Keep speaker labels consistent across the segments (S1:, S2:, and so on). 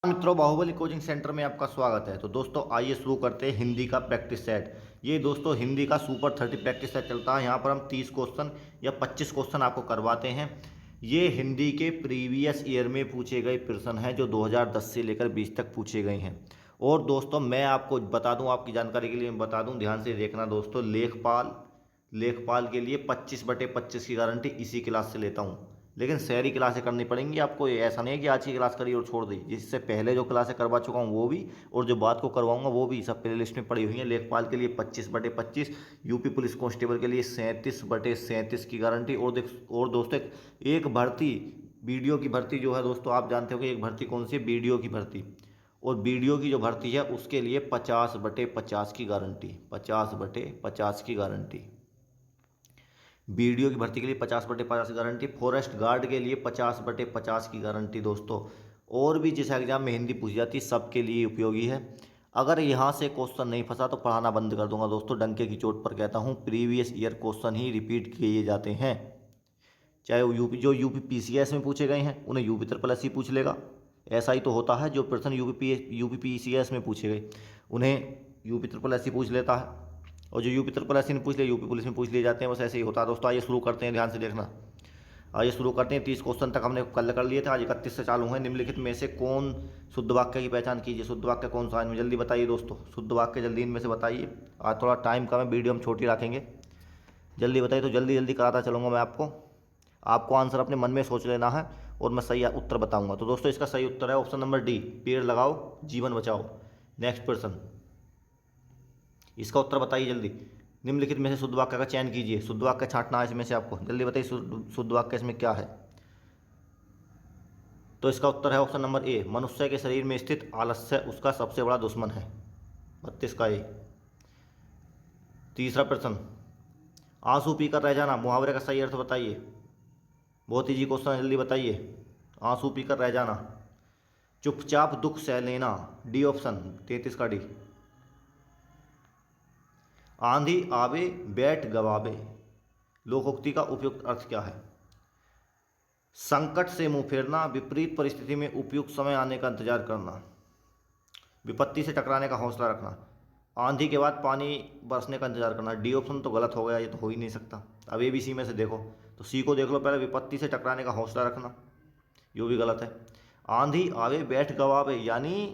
S1: मित्रों, Baahubali coaching centre में आपका स्वागत है। तो दोस्तों आइए शुरू करते हैं हिंदी का प्रैक्टिस सेट। ये दोस्तों हिंदी का सुपर 30 प्रैक्टिस सेट चलता है। यहाँ पर हम 30 क्वेश्चन या 25 क्वेश्चन आपको करवाते हैं। ये हिंदी के प्रीवियस ईयर में पूछे गए प्रश्न हैं जो 2010 से लेकर 20 तक पूछे गए हैं। और दोस्तों मैं आपको बता दूं, आपकी जानकारी के लिए मैं बता दूं, ध्यान से देखना दोस्तों। लेखपाल लेखपाल के लिए 25/25 की गारंटी इसी क्लास से लेता हूँ। लेकिन शहरी क्लासें करनी पड़ेंगी आपको। ये ऐसा नहीं है कि आज की क्लास करी और छोड़ दी। जिससे पहले जो क्लासें करवा चुका हूँ वो भी, और जो बाद को करवाऊंगा वो भी, सब प्ले लिस्ट में पड़ी हुई है। लेखपाल के लिए 25/25, यूपी पुलिस कांस्टेबल के लिए 37/37 की गारंटी। और दोस्तों एक भर्ती, बीडीओ की भर्ती जो है दोस्तों, आप जानते हो कि एक भर्ती कौन सी है, बीडीओ की भर्ती। और बीडीओ की जो भर्ती है उसके लिए 50/50 की गारंटी, 50/50 की गारंटी। बीडीओ की भर्ती के लिए 50/50 की गारंटी। फॉरेस्ट गार्ड के लिए 50/50 की गारंटी दोस्तों। और भी जिस एग्जाम में हिंदी पूछी जाती है सबके लिए उपयोगी है। अगर यहाँ से क्वेश्चन नहीं फंसा तो पढ़ाना बंद कर दूंगा दोस्तों। डंके की चोट पर कहता हूँ, प्रीवियस ईयर क्वेश्चन ही रिपीट किए जाते हैं। चाहे वो यूपी पीसीएस में पूछे गए हैं उन्हें यूपी ट्रिपल एस ही पूछ लेगा। ऐसा ही तो होता है, जो प्रश्न यूपी पीसीएस में पूछे गए उन्हें यूपी ट्रिपल एस ही पूछ लेता है। और जो यूपी ट्रिपल एस ने पूछ लिया यूपी पुलिस में पूछ लिए जाते हैं। बस ऐसे ही होता है दोस्तों। आइए शुरू करते हैं, ध्यान से देखना। आइए शुरू करते हैं। 30 क्वेश्चन तक हमने कल कर लिए थे, आज 31 से चालू है। निम्नलिखित में से कौन शुद्ध वाक्य की पहचान कीजिए। शुद्ध वाक्य कौन सा है इनमें, जल्दी बताइए दोस्तों। शुद्ध वाक्य जल्दी इनमें से बताइए। आज थोड़ा टाइम कम है, वीडियो हम छोटी रखेंगे। जल्दी बताइए, तो जल्दी जल्दी कराता चलूँगा मैं आपको। आपको आंसर अपने मन में सोच लेना है और मैं सही उत्तर बताऊंगा। तो दोस्तों इसका सही उत्तर है ऑप्शन नंबर डी, पेड़ लगाओ जीवन बचाओ। नेक्स्ट प्रश्न, इसका उत्तर बताइए जल्दी। निम्नलिखित में से शुद्ध वाक्य का चयन कीजिए। शुद्ध वाक्य छांटना है इसमें से आपको, जल्दी बताइए शुद्ध वाक्य इसमें क्या है। तो इसका उत्तर है ऑप्शन नंबर ए, मनुष्य के शरीर में स्थित आलस्य उसका सबसे बड़ा दुश्मन है। 32 का ए। तीसरा प्रश्न, आंसू पीकर रह जाना, मुहावरे का सही अर्थ बताइए। बहुत ईजी क्वेश्चन है, जल्दी बताइए। आंसू पीकर रह जाना, चुपचाप दुख सह लेना। डी ऑप्शन, 33 का डी। आंधी आवे बैठ गवावे, लोकोक्ति का उपयुक्त अर्थ क्या है। संकट से मुंह फेरना, विपरीत परिस्थिति में उपयुक्त समय आने का इंतजार करना, विपत्ति से टकराने का हौसला रखना, आंधी के बाद पानी बरसने का इंतजार करना। डी ऑप्शन तो गलत हो गया, ये तो हो ही नहीं सकता। अब ए बी सी में से देखो, तो सी को देख लो पहले, विपत्ति से टकराने का हौसला रखना, यो भी गलत है। आंधी आवे बैठ गवावे, यानी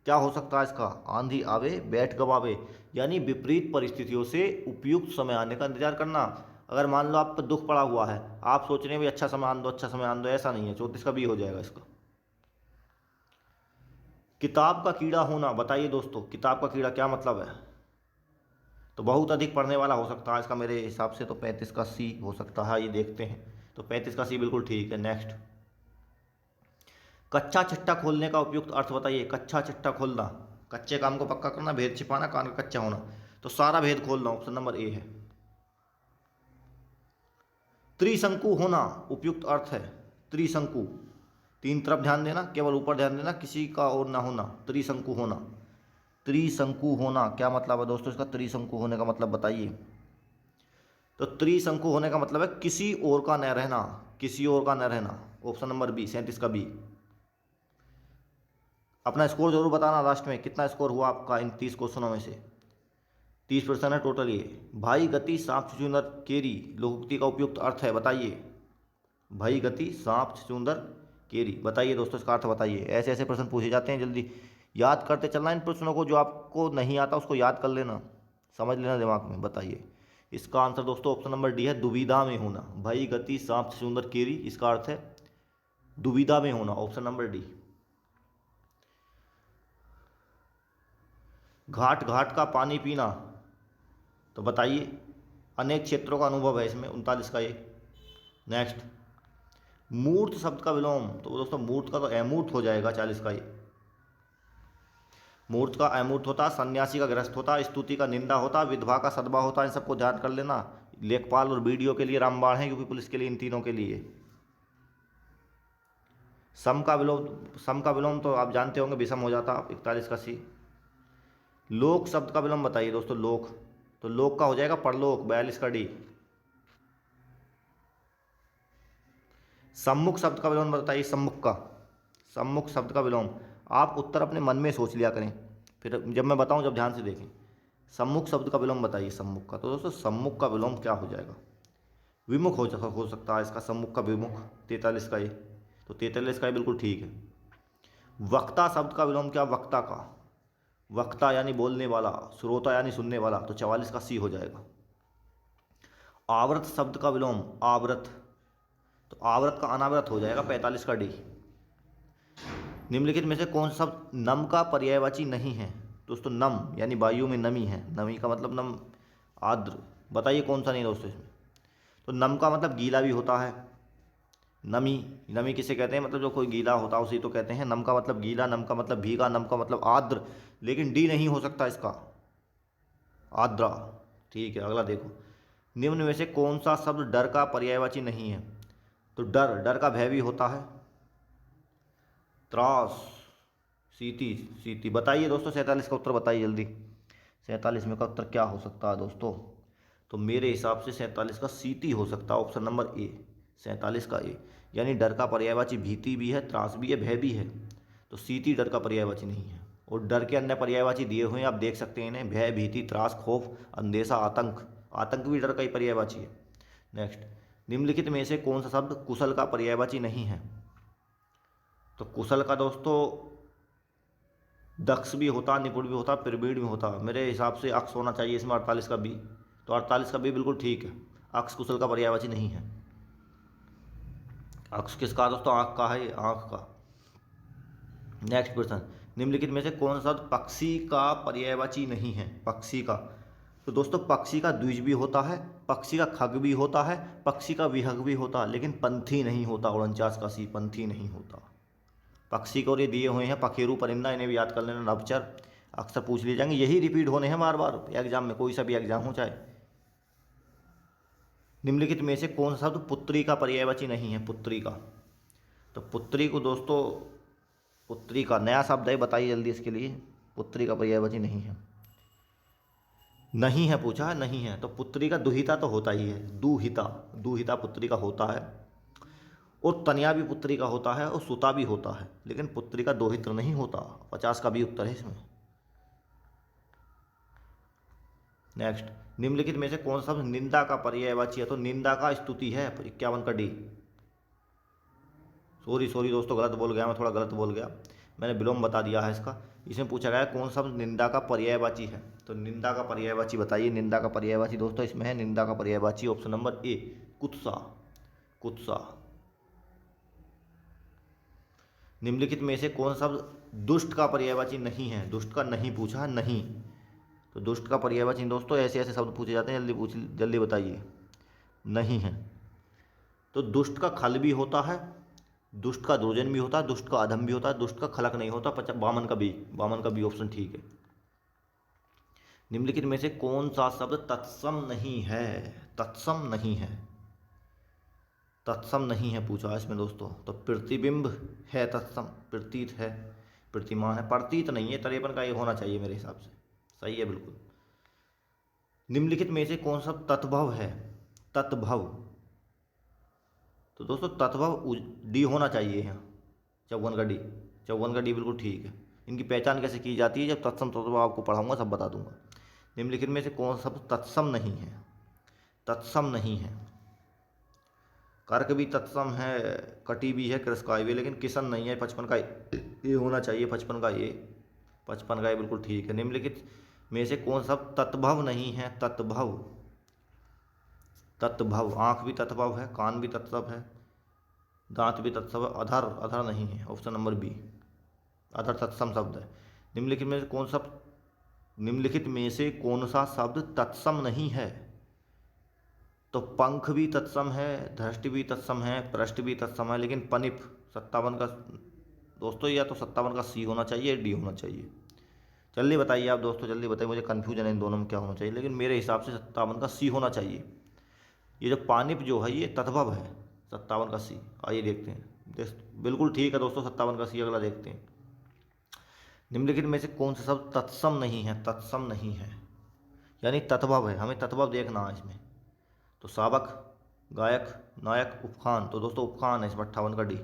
S1: क्या हो सकता है इसका, आंधी आवे बैठ गवावे यानी विपरीत परिस्थितियों से उपयुक्त समय आने का इंतजार करना। अगर मान लो आप पर दुख पड़ा हुआ है, आप सोच रहे हैं भाई अच्छा समय आन दो, अच्छा समय आन दो, ऐसा नहीं है। 34 का भी हो जाएगा इसका। किताब का कीड़ा होना, बताइए दोस्तों किताब का कीड़ा क्या मतलब है। तो बहुत अधिक पढ़ने वाला हो सकता है इसका मेरे हिसाब से, तो 35 का सी हो सकता है। ये देखते हैं, तो 35 का सी बिल्कुल ठीक है। नेक्स्ट, कच्चा चिट्ठा खोलने का उपयुक्त अर्थ बताइए। कच्चा चिट्ठा खोलना, कच्चे काम को पक्का करना, भेद छिपाना, कान का कच्चा होना। तो सारा भेद खोलना, ऑप्शन नंबर ए है। त्रिशंकु होना उपयुक्त अर्थ है। त्रिशंकु, तीन तरफ ध्यान देना, केवल ऊपर ध्यान देना, किसी का और ना होना। त्रिशंकु होना, त्रिशंकु होना क्या मतलब है दोस्तों इसका। त्रिशंकु होने का मतलब बताइए। तो त्रिशंकु होने का मतलब है किसी और का न रहना, किसी और का न रहना। ऑप्शन नंबर बी, 37 का बी। अपना स्कोर जरूर बताना लास्ट में, कितना स्कोर हुआ आपका इन 30 क्वेश्चनों में से। 30% है टोटल ये। भाई गति सांप छुछुंदर केरी, लोकोक्ति का उपयुक्त अर्थ है बताइए। भाई गति सांप छुछुंदर केरी, बताइए दोस्तों इसका अर्थ बताइए। ऐसे ऐसे प्रश्न पूछे जाते हैं, जल्दी याद करते चलना इन प्रश्नों को। जो आपको नहीं आता उसको याद कर लेना, समझ लेना दिमाग में। बताइए इसका आंसर दोस्तों ऑप्शन नंबर डी है, दुविधा में होना। भाई गति सांप छुछुंदर केरी, इसका अर्थ है दुविधा में होना, ऑप्शन नंबर डी। घाट घाट का पानी पीना, तो बताइए। अनेक क्षेत्रों का अनुभव है इसमें, 39 का ये। नेक्स्ट, मूर्त शब्द का विलोम, तो दोस्तों मूर्त का तो अमूर्त हो जाएगा, 40 का ये। मूर्त का अमूर्त होता, सन्यासी का ग्रस्त होता, स्तुति का निंदा होता, विधवा का सदबा होता। इन सबको ध्यान कर लेना। लेखपाल और बीडीओ के लिए रामबाण है, यूपी पुलिस के लिए इन तीनों के लिए। सम का विलोम तो आप जानते होंगे, विषम हो जाता, 41 का सी। लोक शब्द का विलोम बताइए दोस्तों। लोक, तो लोक का हो जाएगा परलोक, 42 का डी। सम्मुख शब्द का विलोम बताइए। सम्मुख का, सम्मुख शब्द का विलोम, आप उत्तर अपने मन में सोच लिया करें, फिर जब मैं बताऊं जब ध्यान से देखें। सम्मुख शब्द का विलोम बताइए, सम्मुख का। तो दोस्तों सम्मुख का विलोम क्या हो जाएगा? विमुख हो सकता है इसका, सम्मुख का विमुख। 43 का ये, तो 43 का ये बिल्कुल ठीक है। वक्ता शब्द का विलोम क्या? वक्ता का। वक्ता यानी बोलने वाला, श्रोता यानी सुनने वाला, तो 44 का सी हो जाएगा। आवृत शब्द का विलोम आवृत, तो आवृत का अनावृत हो जाएगा, 45 का डी। निम्नलिखित में से कौन सा शब्द नम का पर्यायवाची नहीं है? दोस्तों नम यानी वायु में नमी है, नमी का मतलब नम, आर्द्र। बताइए कौन सा नहीं दोस्तों इसमें? तो नम का मतलब गीला भी होता है, नमी। नमी किसे कहते हैं? मतलब जो कोई गीला होता है उसी तो कहते हैं। नम का मतलब गीला, नम का मतलब भीगा, नम का मतलब आर्द्र। लेकिन डी नहीं हो सकता इसका, आर्द्रा। ठीक है, अगला देखो। निम्न में से कौन सा शब्द डर का पर्यायवाची नहीं है? तो डर, डर का भय भी होता है। त्रास, सीति, सीति। बताइए दोस्तों 47 का उत्तर बताइए जल्दी। 47 में का उत्तर क्या हो सकता है दोस्तों? तो मेरे हिसाब से 47 का सीति हो सकता है, ऑप्शन नंबर ए, 47 का ए। यानी डर का पर्यायवाची भीति भी है, त्रास भी है, भय भी है। तो सीति डर का पर्यायवाची नहीं है। और डर के अन्य पर्यायवाची दिए हुए हैं, आप देख सकते हैं इन्हें, भय, भीति, त्रास, खौफ, अंदेशा, आतंक। आतंक भी डर का ही पर्यायवाची है। नेक्स्ट, निम्नलिखित में से कौन सा शब्द कुशल का पर्यायवाची नहीं है? तो कुशल का दोस्तों दक्ष भी होता, निपुण भी होता, प्रवीण भी होता। मेरे हिसाब से अक्स होना चाहिए इसमें, 48 का बी। तो 48 का बी बिल्कुल ठीक है, अक्स कुशल का पर्यायवाची नहीं है। अक्स किसका दोस्तों? आँख का है, आँख का। नेक्स्ट क्वेश्चन, निम्नलिखित में से कौन सा पक्षी का पर्यायवाची नहीं है? पक्षी का, तो दोस्तों पक्षी का द्विज भी होता है, पक्षी का खग भी होता है, पक्षी का विहग भी होता है, लेकिन पंथी नहीं होता। 49 का सी, पंथी नहीं होता। पक्षी को ये दिए हुए हैं पखेरु, परिंदा, इन्हें भी याद कर लेना, नभचर। अक्सर पूछ लिए जाएंगे, यही रिपीट होने हैं बार बार एग्जाम में, कोई सा भी एग्जाम हो चाहे। निम्नलिखित में से कौन सा शब्द पुत्री का पर्यायवाची नहीं है? पुत्री का, तो पुत्री को दोस्तों, पुत्री का नया शब्द है, बताइए जल्दी इसके लिए। पुत्री का पर्यायवाची नहीं है, नहीं है पूछा है, नहीं है। तो पुत्री का दुहिता तो होता ही है, दुहिता, दुहिता पुत्री का होता है। और तनया भी पुत्री का होता है, और सुता भी होता है, लेकिन पुत्री का दोहित्र नहीं होता। 50 का भी उत्तर है इसमें। नेक्स्ट, निम्नलिखित में से कौन सा निंदा का पर्यायवाची है? तो निंदा का स्तुति है, 51 का डी। सॉरी सॉरी दोस्तों, गलत बोल गया मैं, थोड़ा गलत बोल गया, मैंने विलोम बता दिया है इसका। इसमें पूछा गया है कौन सा निंदा का पर्यायवाची है? तो निंदा का पर्यायवाची बताइए। निंदा का पर्यायवाची दोस्तों इसमें है, निंदा का पर्यायवाची ऑप्शन नंबर ए, कुत्सा, कुत्सा। निम्नलिखित में से कौन सा दुष्ट का पर्यायवाची नहीं है? दुष्ट का नहीं पूछा है, नहीं। तो दुष्ट का पर्यायवाची दोस्तों ऐसे ऐसे शब्द पूछे जाते हैं, जल्दी बताइए। नहीं है। तो दुष्ट का खल भी होता है, दुष्ट का दुर्जन भी होता है, दुष्ट का अधम भी होता है, दुष्ट का खलक नहीं होता। 52 का बी, 52 का बी ऑप्शन ठीक है। निम्नलिखित में से कौन सा शब्द तत्सम नहीं है? तत्सम नहीं है, तत्सम नहीं है पूछा इसमें दोस्तों। तो प्रतिबिंब है तत्सम, प्रतीत है, प्रतिमान है, प्रतीत नहीं है। 53 का ये होना चाहिए मेरे हिसाब से, सही है बिल्कुल। निम्नलिखित में से कौन सा तत्भव है? तत्भव, तो दोस्तों तत्भव डी होना चाहिए यहाँ, 54 का डी, 54 का डी बिल्कुल ठीक है। इनकी पहचान कैसे की जाती है? जब तत्सम तत्भव आपको पढ़ाऊंगा सब बता दूंगा। निम्नलिखित में से कौन सा तत्सम नहीं है? तत्सम नहीं है। कर्क भी तत्सम है, कटी भी है, कृषकाय भी, लेकिन किसन नहीं है। 55 का ये होना चाहिए, 55 का ये, 55 का ये बिल्कुल ठीक है। निम्नलिखित में से कौन सा तत्भव नहीं है? तत्भव, तत्भव, आँख भी तत्भव है, कान भी तत्भव है, दांत भी तत्सम है। अधर, अधर नहीं है, ऑप्शन नंबर बी, अधर तत्सम शब्द है। निम्नलिखित में से कौन सा, निम्नलिखित में से कौन सा शब्द तत्सम नहीं है? तो पंख भी तत्सम है, दृष्टि भी तत्सम है, पृष्ठ भी तत्सम है, लेकिन पनिप 57 का दोस्तों, या तो 57 का सी होना चाहिए, डी होना चाहिए। जल्दी बताइए आप दोस्तों, जल्दी बताइए, मुझे कन्फ्यूजन है इन दोनों में क्या होना चाहिए, लेकिन मेरे हिसाब से 57 का सी होना चाहिए। ये जो पानिप जो है ये तत्भव है, 57 का सी। आइए देखते हैं, बिल्कुल ठीक है दोस्तों, 57 का सी। अगला देखते हैं, निम्नलिखित में से कौन सा शब्द तत्सम नहीं है? तत्सम नहीं है यानी तत्भव है, हमें तत्भव देखना है इसमें। तो सावक, गायक, नायक, उपखान। तो दोस्तों उपखान है इसमें, 58 का डी।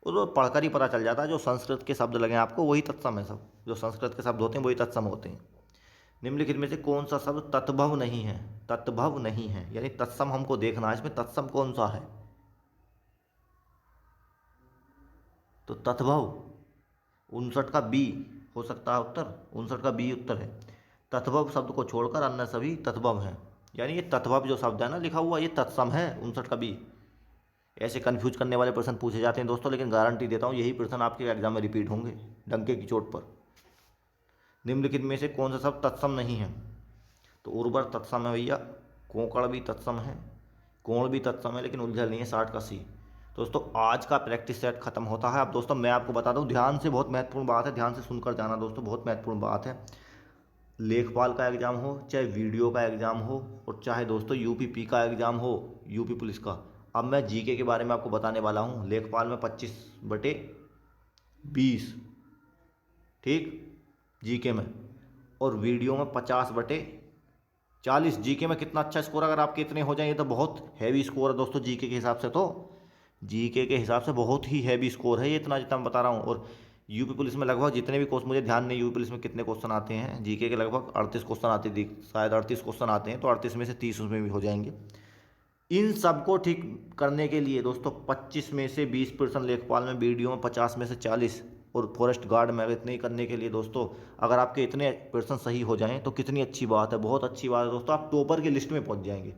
S1: वो तो पढ़कर ही पता चल जाता है। जो संस्कृत के शब्द लगे आपको वही तत्सम है सब, जो संस्कृत के शब्द होते हैं वही तत्सम होते हैं। निम्नलिखित में से कौन सा शब्द तत्भव नहीं है? तत्भव नहीं है यानी तत्सम हमको देखना है, इसमें तत्सम कौन सा है? तो तत्भव 59 का बी हो सकता है उत्तर, 59 का बी उत्तर है। तत्भव शब्द को छोड़कर अन्य सभी तत्भव हैं, यानी ये तत्भव जो शब्द है ना लिखा हुआ, ये तत्सम है 59 का बी। ऐसे कंफ्यूज करने वाले प्रश्न पूछे जाते हैं दोस्तों, लेकिन गारंटी देता हूँ यही प्रश्न आपके एग्जाम में रिपीट होंगे डंके की चोट पर। निम्नलिखित में से कौन सा शब्द तत्सम नहीं है? तो उर्वर तत्सम है भैया, कोंकण भी तत्सम है, कोण भी तत्सम है, लेकिन उलझल नहीं है 60 का सी। दोस्तों आज का प्रैक्टिस सेट खत्म होता है। अब दोस्तों मैं आपको बता दूं, ध्यान से, बहुत महत्वपूर्ण बात है, ध्यान से सुनकर जाना दोस्तों, बहुत महत्वपूर्ण बात है। लेखपाल का एग्जाम हो, चाहे वीडियो का एग्जाम हो, और चाहे दोस्तों यूपी का एग्जाम हो, यूपी पुलिस का। अब मैं जीके के बारे में आपको बताने वाला हूँ। लेखपाल में 25/20, ठीक, जीके में, और वीडियो में 50/40। जीके में कितना अच्छा स्कोर अगर आपके इतने हो जाए, ये तो बहुत हैवी स्कोर है दोस्तों जीके के हिसाब से। तो जीके के हिसाब से बहुत ही हैवी स्कोर है ये, इतना जितना मैं बता रहा हूँ। और यूपी पुलिस में लगभग जितने भी क्वेश्चन, मुझे ध्यान नहीं यूपी पुलिस में कितने क्वेश्चन आते हैं, जीके के लगभग 38 क्वेश्चन आते हैं, शायद 38 क्वेश्चन आते हैं, तो 38 में से 30 उसमें भी हो जाएंगे। इन सबको ठीक करने के लिए दोस्तों 25 में से 20% लेखपाल में, वीडियो में 50 में से 40, और फॉरेस्ट गार्ड में इतने ही करने के लिए दोस्तों अगर आपके इतने % सही हो जाएं तो कितनी अच्छी बात है, बहुत अच्छी बात है दोस्तों। आप टॉपर की लिस्ट में पहुंच जाएंगे,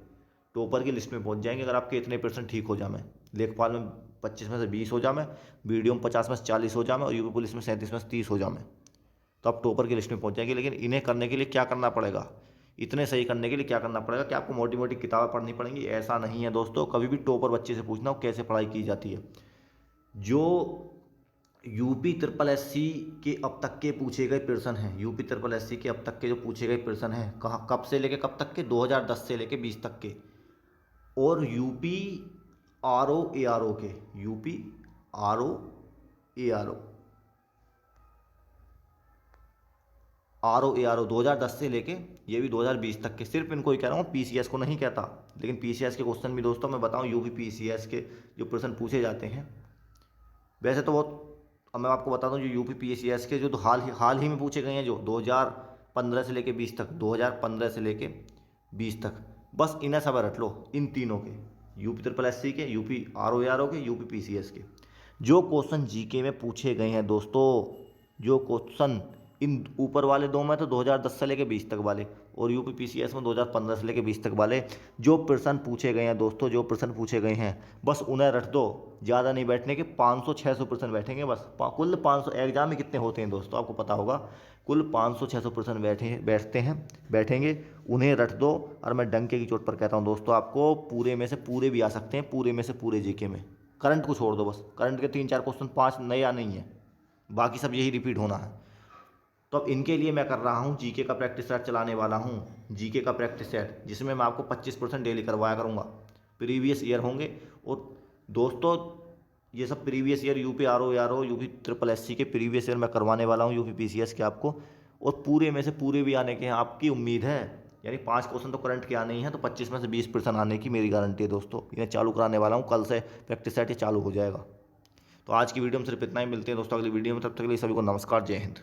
S1: टॉपर की लिस्ट में पहुंच जाएंगे अगर आपके इतने % ठीक हो जाए। लेखपाल में 25 में से 20 हो जाए, वीडियो में 50 में से 40 हो जाए, और यूपी पुलिस में 37 में से 30 हो जाए, तो आप टॉपर की लिस्ट में पहुंच जाएंगे। लेकिन इन्हें करने के लिए क्या करना पड़ेगा, इतने सही करने के लिए क्या करना पड़ेगा कि आपको मोटी मोटी किताबें पढ़नी पड़ेंगी? ऐसा नहीं है दोस्तों। कभी भी टॉपर बच्चे से पूछना हो कैसे पढ़ाई की जाती है। जो यूपी SSS के अब तक के पूछे गए प्रश्न हैं, यूपी SSS के अब तक के जो पूछे गए प्रश्न हैं, कहाँ कब से लेके कब तक के, 2010 से लेके 20 तक के, और यूपी RO के, यूपी RO 2010 से लेके ये भी 2020 तक के। सिर्फ इनको ही कह रहा हूँ, PCS को नहीं कहता। लेकिन PCS के क्वेश्चन भी दोस्तों मैं बताऊँ, यूपी PCS के जो प्रश्न पूछे जाते हैं वैसे तो बहुत, अब मैं आपको बता दूं जो यूपी PCS के जो तो हाल ही में पूछे गए हैं, जो 2015 से लेके 20 तक, 2015 से लेके 20 तक, बस इन्हें सब रट लो, इन तीनों के, यूपी SSS के, यूपी RO के, यूपी PCS के। जो क्वेश्चन जीके में पूछे गए हैं दोस्तों, जो क्वेश्चन इन ऊपर वाले दो में तो 2010 से लेके 20 तक वाले, और यूपी PCS में 2015 से लेके 20 तक वाले जो प्रश्न पूछे गए हैं दोस्तों, जो प्रश्न पूछे गए हैं बस उन्हें रट दो। ज़्यादा नहीं बैठने के, 500-600 प्रश्न बैठेंगे बस। कुल 500 एग्जाम में कितने होते हैं दोस्तों आपको पता होगा, कुल 500-600 प्रश्न बैठेंगे, उन्हें रट दो। और मैं डंके की चोट पर कहता हूँ दोस्तों, आपको पूरे में से पूरे भी आ सकते हैं, पूरे में से पूरे जीके में। करंट को छोड़ दो बस, करंट के 3-4 क्वेश्चन 5 नया नहीं है, बाकी सब यही रिपीट होना है। तो अब इनके लिए मैं कर रहा हूँ जीके का प्रैक्टिस सेट चलाने वाला हूँ, जीके का प्रैक्टिस सेट, जिसमें मैं आपको 25% डेली करवाया करूँगा। प्रीवियस ईयर होंगे, और दोस्तों ये सब previous year UP RO UP SSS के प्रीवियस ईयर मैं करवाने वाला हूँ, यूपी PCS के आपको, और पूरे में से पूरे भी आने के हैं आपकी उम्मीद है। यानी 5 क्वेश्चन तो करंट के आने ही हैं, तो 25 में से 20% आने की मेरी गारंटी है दोस्तों। इन्हें चालू कराने वाला हूँ, कल से प्रैक्टिस सेट ये चालू हो जाएगा। तो आज की वीडियो में सिर्फ इतना ही, मिलते हैं दोस्तों अगली वीडियो में, तब तक के लिए सभी को नमस्कार, जय हिंद।